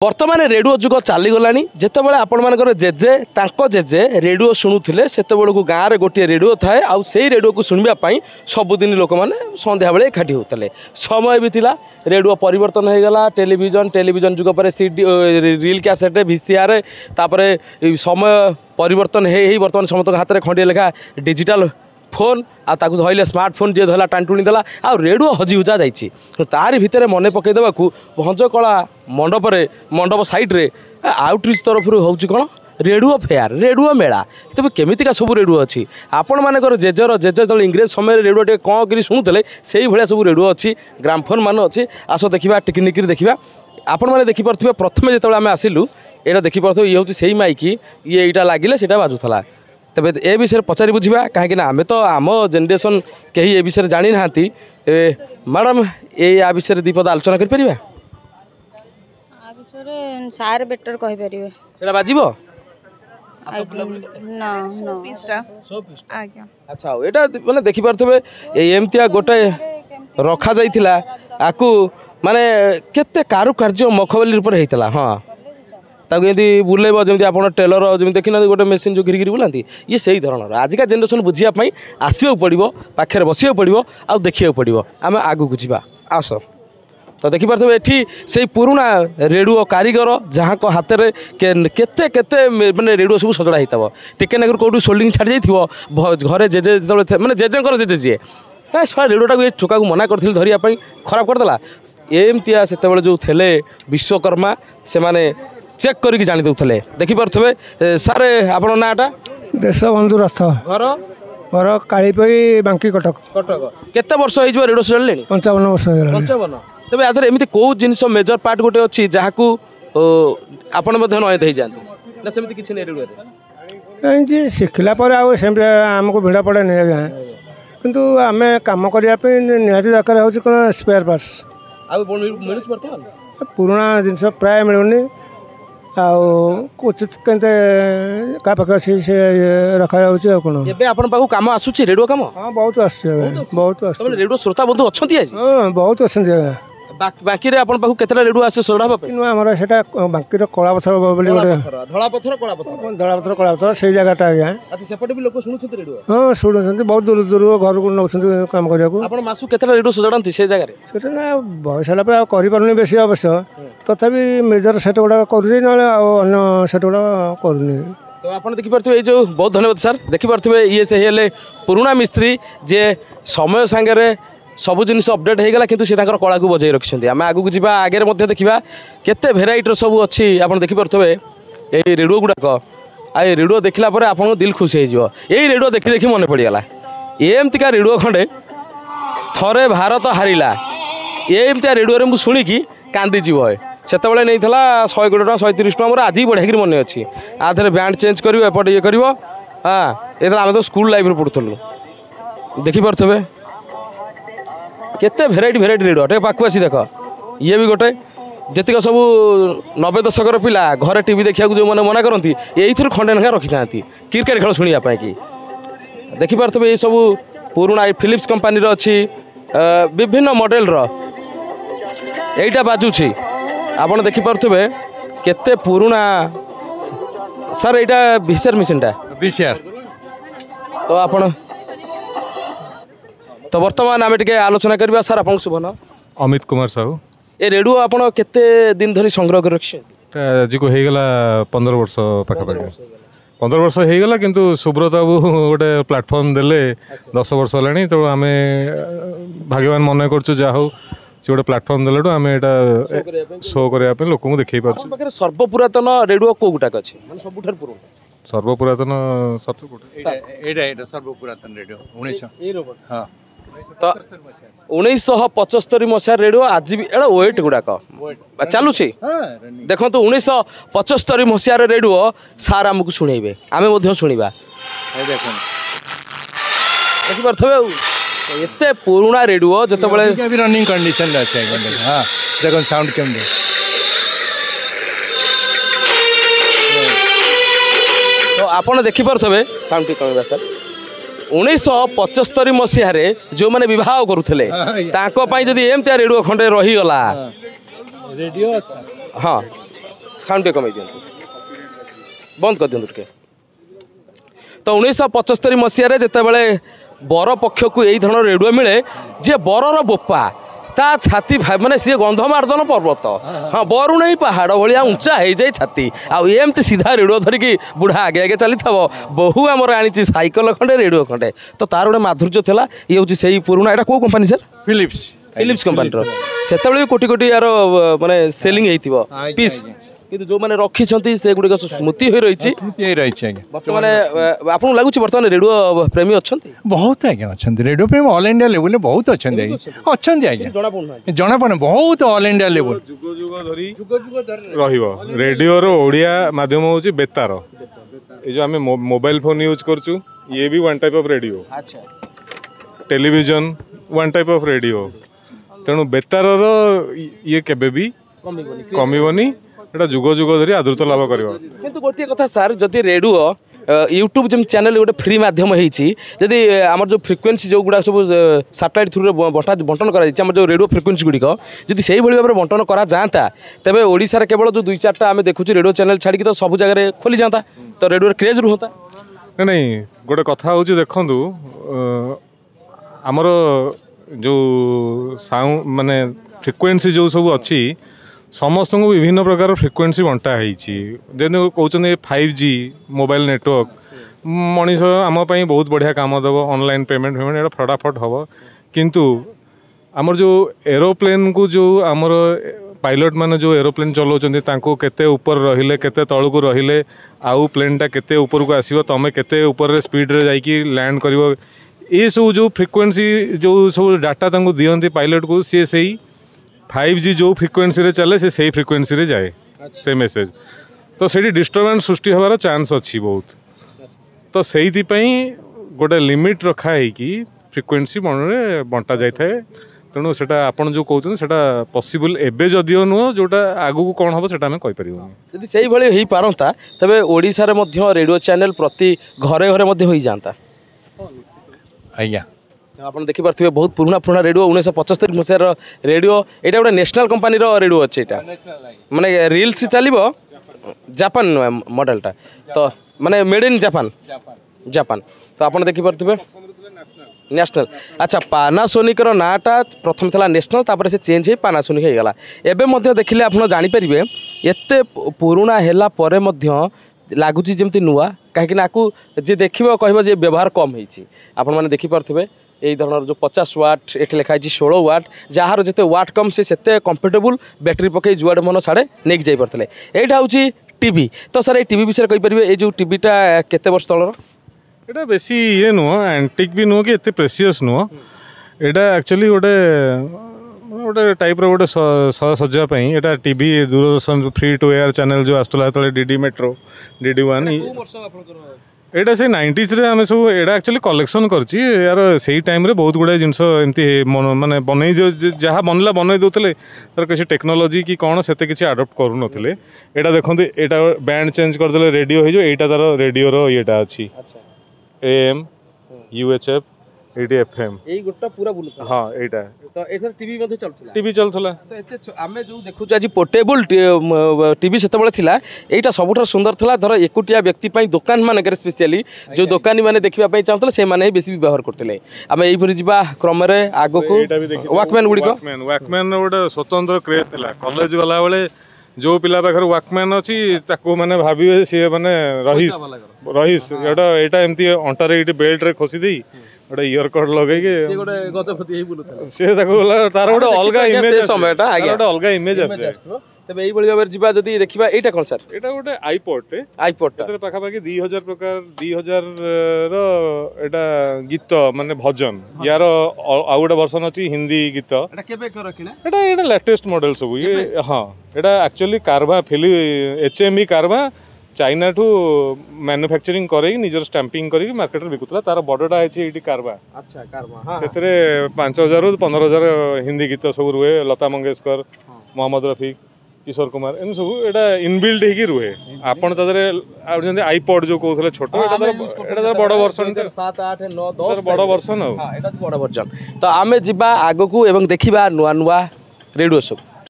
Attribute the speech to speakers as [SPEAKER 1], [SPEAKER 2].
[SPEAKER 1] बर्तमान रेडियो जुग चलीगला जितेबाला आपण मानकर जेजे जेजे रेडियो शुणुले से गाँव में गोटे रेडियो थाए आउ से रेडियो को शुणापी सबुदिन लोक मैंने सन्ध्या बेले एकाठी होते समय भी थिला रेडियो परिवर्तन हो गला टेलीविजन जुग पर सीडी रील कैसेट VCR तापर समय परिवर्तन हो बर्तमान समस्त हाथ में खंडिया लेखा डिजिटल फोन आताक धरले स्मार्टफोन जी धरला टाणटुणी देला आ रेडियो हजि हुजा जाइए तारि भितर मन पकईदेवा भंजकला मंडप साइड्रे आउटरीच तरफ हूँ कौन रेडियो फेयर रेडियो मेला तेज केमिका सब रेडियो अच्छी आपण मानकर जेजर जेजे जो इंग्रेज समय रेडियो टे कौन कर शुणुले से भाया सब रेडियो अच्छी ग्रामफोन मान अच्छी आस देखा टिकनिक देखा आपण मैंने देखिपे प्रथम जो आम आसिलु यहाँ देखिपे ये हूँ से माइकी ये यहाँ लगिले से बाजुला तेज ए विषय पचारि बुझा कहीं आम तो आम जेनेरेशन कहीं ए विषय जानी ना मैडम या विषय दीपद आलोचना कर
[SPEAKER 2] सार बेटर कहि परिबे
[SPEAKER 1] सेटा बाजिबो अच्छा एटा माने देखि पारथबे एमतिया गोटे रखा जाइथिला आकु माने केते कारुकार्य मखबली ऊपर हेतला हां ताकि एमती बुलेब जमी आप टेलर जमी देखना गोटे मेसीन जो घिरी बुलाती ये सही धरण आजिका जेनेरेशन बुझापी आसवा पड़ो पाखे बसवा पड़ो आ देखा पड़ो आम आगू जा आस तो देखिपे ये से पुराना रेडियो कारीगर जहाँ को हाथ में केते केते माने रेडियो सब सजड़ा होता टिके नागर कौटू सोल्डिंग छाड़ी जाइए घरे जेजे जो मैंने जेजेंकर जेजे जी रेडियोटा को चोका को मना करी धरियापी खराब करदेला एमतिया से जो थे विश्वकर्मा से माने चेक करके जानी दूसरे देखिपे सारे आपण नाटा
[SPEAKER 3] देश बंधु रथ
[SPEAKER 1] घर
[SPEAKER 3] घर कालीपई बांकी कटक
[SPEAKER 1] कटक केते वर्ष हो रेडियो चलिले
[SPEAKER 3] 55 वर्ष हो
[SPEAKER 1] 55 तेज आधर एमती कौ जिनस मेजर पार्ट गोटे अच्छी जहाँ को आपण नयत हो जाती ना सेमती किसी नहीं रेडियो
[SPEAKER 3] शिखला आमको भिड़ा पड़े नहीं आज्ञा किंतु आम कम करने निहाती दरकार हो स्पेयर पार्ट्स पुराना जिनस प्राय मिलूनी उचित क्या पाखे अच्छी से रखा
[SPEAKER 1] कौन कम आसूँ रेडियो कम
[SPEAKER 3] हाँ बहुत बहुत
[SPEAKER 1] रेडियो श्रोता बंधु अच्छा
[SPEAKER 3] हाँ बहुत अच्छा
[SPEAKER 1] बाकी केतटा रेडियो आसे सोड़ा
[SPEAKER 3] आमर से बाकी कला पथर
[SPEAKER 1] धला पथर
[SPEAKER 3] धला पथर कला पथर से जगह आज्ञा
[SPEAKER 1] सेपटे भी लोक शुणुं रेडियो
[SPEAKER 3] हाँ शुणुं बहुत दूर दूर घर को नौ कम करने
[SPEAKER 1] मासु केतटा रेडियो सजाड़ती से जगह
[SPEAKER 3] से बयस है करें बेसी अवश्य तथापि मेजर सेट गुड़ा कर सेट गुड़ा करूनी
[SPEAKER 1] तो आप देखिपे ये जो बहुत धन्यवाद सर देखिपे ये से हेले पुराना मिस्त्री जे समय सांगे सब जिन अपडेट हो गला किंतु से कला को बजाई रखिंट आम आगू को जा आगे देखा केते भेराइटर सब अच्छी आप देखिपे ये रेडियो गुड़ाक आ रेडियो देखला आप दिल खुशी हो रेडियो देखी देखी मन पड़गला एमतिका रेडियो खंडे थरे भारत हारिला एमतिया रेडियो मुझे शुणिकी कांदीजी से नहीं 100 कोटी 130 टका मोर आज बढ़िया मन अच्छी आधे बैंड चेंज कर एपटे ये कर हाँ ये आम तो स्कूल लाइफ पढ़ुलु देखिपे केते भेराइटी रेडियो टे पाक आसी देख ये भी गोटे जीक सब 90 दशक पिला घरे टीवी देखा जो मैंने मना करती यही खंडे ना रखी था क्रिकेट खेल शुणापी कि देखिपे ये सब पुराना फिलिप्स कंपानी अच्छी विभिन्न मॉडल यहीटा बाजुची आपड़ देखिपे केते पुराना सर यहाँ VCR मेसीनटा
[SPEAKER 4] VCR
[SPEAKER 1] तो आपण तो बर्तमान आम टे आलोचना करवा सर आप शुभ नाम
[SPEAKER 4] अमित कुमार साहू
[SPEAKER 1] ए रेडियो आपण केते दिन धरी संग्रह कर रखी
[SPEAKER 4] आज को होगला 15 वर्ष पाखापाखि 15 वर्ष होगला किंतु सुब्रत बाबू गोटे प्लाटफर्म देले 10 वर्ष है तो आम भाग्यवान मन कर हूँ से गोटे प्लाटफर्म देलु आम यहाँ शो करने लोक देखी पार्छ
[SPEAKER 1] सर्वपुरातन रेडियो कौ गुटाक अच्छी सबुठ
[SPEAKER 4] सर्वपुरातन
[SPEAKER 5] सर्वपुरातन रेडियो हाँ
[SPEAKER 1] तो 1975 मसीह रेडियो आज भी एड़ा वेट गुड़ाक चलुँ देखो 1975 मसीह रेडियो सार आमको शुणेबे आम शुणा देखिपे एते पुराना रेडियो जो
[SPEAKER 5] रनिंग कंडीशन अच्छे हाँ देखो साउंड केमती
[SPEAKER 1] तो आपड़ देखिपे साउंड टी कमेबा सर 1975 मसीह जो मैंने विवाह करुले जदि एमती रेडियो खंडे रहीगला
[SPEAKER 5] रेडियो
[SPEAKER 1] हाँ साउंड टे कमे दियंतु बंद कर दियंतु टिके तो 1975 मसीह जितेबाला बर पक्ष को यही धरण रेडियो मिले जे बरर बोपा ता छाती माने सी गंधमार्दन पर्वत हाँ बरुणई पहाड़ भाया उंचा हो जाए छाती आमती सीधा रेडियो धरिकी बुढ़ा आगे आगे चली था बहु आमर आनी साइकेल खंडे रेडियो खंडे तो तार गोटे माधुर्य था ये हूँ से पुराणा एटा कौ कंपानी सर फिलिप्स कंपानी से कोटी कोटी यार माने सेलिंग होती पीस किंतु जो मैंने रखी से गुड़िक स्मृति हो रही बर्तमान आपको लगुच बर्तमान रेडियो प्रेमी अच्छा
[SPEAKER 5] बहुत आज्ञा अच्छा रेडियो प्रेमी ऑल इंडिया लेवल बहुत अच्छा आज्ञा जना पड़े बहुत ऑल इंडिया लेवल
[SPEAKER 4] रेडियो रो ओडिया माध्यम हूँ बेतार ये जो आम मोबाइल फोन यूज करचु ये भी one type of radio television one type of radio तेणु बेतार ये केबे भी कमिबनी एटा जुग जुग धरी आदृत लाभ कर
[SPEAKER 1] किंतु गोटे कथा सार जदि रेडियो यूट्यूब जमी चैनल गोटे फ्री मध्यम होती आम जो फ्रिक्वेन्सी जो गुड़ा सब सैटेलाइट थ्रू बंटन कर जो रेडियो फ्रिक्वेन्सी गुड़िक जदि से भाव में बंटन करा जाता तेरे ओडिशार केवल जो 2-4टा आम देखुँ रेडियो चैनल छाड़ी तो सब जगह खोली जाता तो रेडियो क्रेज रुहता
[SPEAKER 4] नहीं गोटे कथा हूँ देखु आमर जो साउंड माने फ्रिक्वेन्सी जो सब अच्छी समस्त को विभिन्न प्रकार फ्रिक्वेन्सी बंटा होती कहते 5G मोबाइल नेटवर्क मनीष आमपाई बहुत बढ़िया काम देव ऑनलाइन पेमेंट ये फटाफट हम किंतु आमर जो एरोप्लेन को जो आमर पायलट माने जो एरोप्लेन चलाउछन्ति केते ऊपर रहिले केते तल को रहिले आउ प्लेनटा केते ऊपर को आसीबो तमे केते ऊपर स्पीड रे जाइकी लैंड करिवो ये सब जो फ्रिक्वेन्सी जो सब डाटा तांको दियंती पायलट को सी से 5G जो फ्रिक्वेन्सी रे चले से सही फ्रिक्वेन्सी रे जाए से मेसेज तो से डिस्टर्बेंस सृष्टि हबार चांस अच्छी बहुत तो से गोटे लिमिट रखा है कि फ्रिक्वेन्सी बंटा जाए तेणु से आपन जो कहते हैं पॉसिबल एबे जदियो नुह जोटा आगू कौन हम सेटा कहीपर
[SPEAKER 1] यदि से हो पारता तेरे ओडिशा रे मध्य रेडियो चैनल प्रति घरे घरे हो जाता
[SPEAKER 5] आज्ञा
[SPEAKER 1] आप देखिपे बहुत पुराना रेडियो 1975 मसीहार रेडियो यहाँ गोटे नेशनल कंपानी रेडियो अच्छे माने रील्स चलो जापान मॉडलटा तो माने मेड इन जापान तो आप देखिपे नेशनल अच्छा पानासोनिक नाटा प्रथम था नेशनल तापर से चेंज हो पानासोनिक हो गला एवं देखिले आप जानीपर एत पुराना है लगुच जमी नुआ कहीं जी देख कह व्यवहार कम हो देखिपे यही धरण जो 50 वाट ये लिखाई 16 वाट जार जिते वाट कम से कंफर्टेबल बैटेरी पकई जुआड़े मन साड़े नहीं जाई पारे यहाँ हूँ टीवी तो सर ये टीवी विषय कहींपर ये जो टीवीटा केते वर्ष तलर
[SPEAKER 4] एटा बेसी ये नुह एंटिक भी नुह कि एते प्रेसियस नुह एटा एक्चुअली गोटे गोटे टाइप गोटे सजापी एटा TV Doordarshan free to air channel जो आसला डीडी मेट्रो DD1 एटा से 90s रे आम सब एटा एक्चुअली कलेक्शन करछि यार सही टाइम रे बहुत गुडा जिनस एमती माने बनै जहाँ बनला बनै दोतले तार किसी टेक्नोलॉजी की कौन से किसी अडॉप्ट करू नथिले एटा देखंते एटा बैंड चेंज कर देले रेडियो हो जो एटा तार रेडियो रो येटा अछि AM UHF 80 FM
[SPEAKER 1] एई गोटा पूरा बुलुता
[SPEAKER 4] हां एटा
[SPEAKER 1] तो एथर टीवी मध्ये चलथला
[SPEAKER 4] टीवी चलथला
[SPEAKER 1] तो एते आमे जो देखु आज पोर्टेबल टीवी सेते बेले थिला एटा सबुठार सुंदर थिला धर एकुटिया व्यक्ति पई दुकान माने स्पेशली जो दुकानी माने देखिबा पई चाहतले से माने बेसी व्यवहार करथले आमे एई परि जिबा क्रम रे आगो को वॉकमैन गुडी को
[SPEAKER 4] वॉकमैन गोटे स्वतंत्र क्रेज थिला कॉलेज गला बेले जो पिला पाखर वॉकमैन अच्छी ताको माने भाबिबे सी माने रहीस एटा एमती अंटारे ये बेल्ट रे खोसी दे गोटे इयर कट लगे
[SPEAKER 1] से गोटे गजपति ही बुलुता
[SPEAKER 4] से तार गोटे अलग इमेज
[SPEAKER 1] समयटा आगे
[SPEAKER 4] गोटे अलग इमेज आसे
[SPEAKER 1] तबे एई बळी भाबे जिबा जदी देखिबा एटा कोन सर
[SPEAKER 4] एटा गोटे आईपॉड
[SPEAKER 1] एतरे
[SPEAKER 4] पाखा पाखी 2000 प्रकार 2000 रो एटा गीत माने भजन यार आ गोटे वर्जन अछि हिंदी गीत
[SPEAKER 1] एटा केबे कर रखिना
[SPEAKER 4] एटा लेटेस्ट मॉडल सब ये हां एटा एक्चुअली कारवा फिली HMI कारवा चाइना ठू मैन्युफैक्चरिंग करे निजर स्टैंपिंग करी मार्केट रे बिकुतला तार बडटा है एटी कारवा
[SPEAKER 1] अच्छा कारवा हां
[SPEAKER 4] सेतरे 5000 रु 15000 हिंदी गीत सब रुए लता मंगेशकर मोहम्मद रफी किशोर कुमार एम सब एटा इनबिल्ट हेकी रुए आपन तदरे जंदे आईपॉड जो कहथले छोट एटा बड़ वर्जन
[SPEAKER 1] 7 8 9 10
[SPEAKER 4] बड़ वर्जन
[SPEAKER 1] हां एटा बड़ वर्जन तो आमे जिबा आगो को एवं देखिबा नुआ नुआ रेडियो सब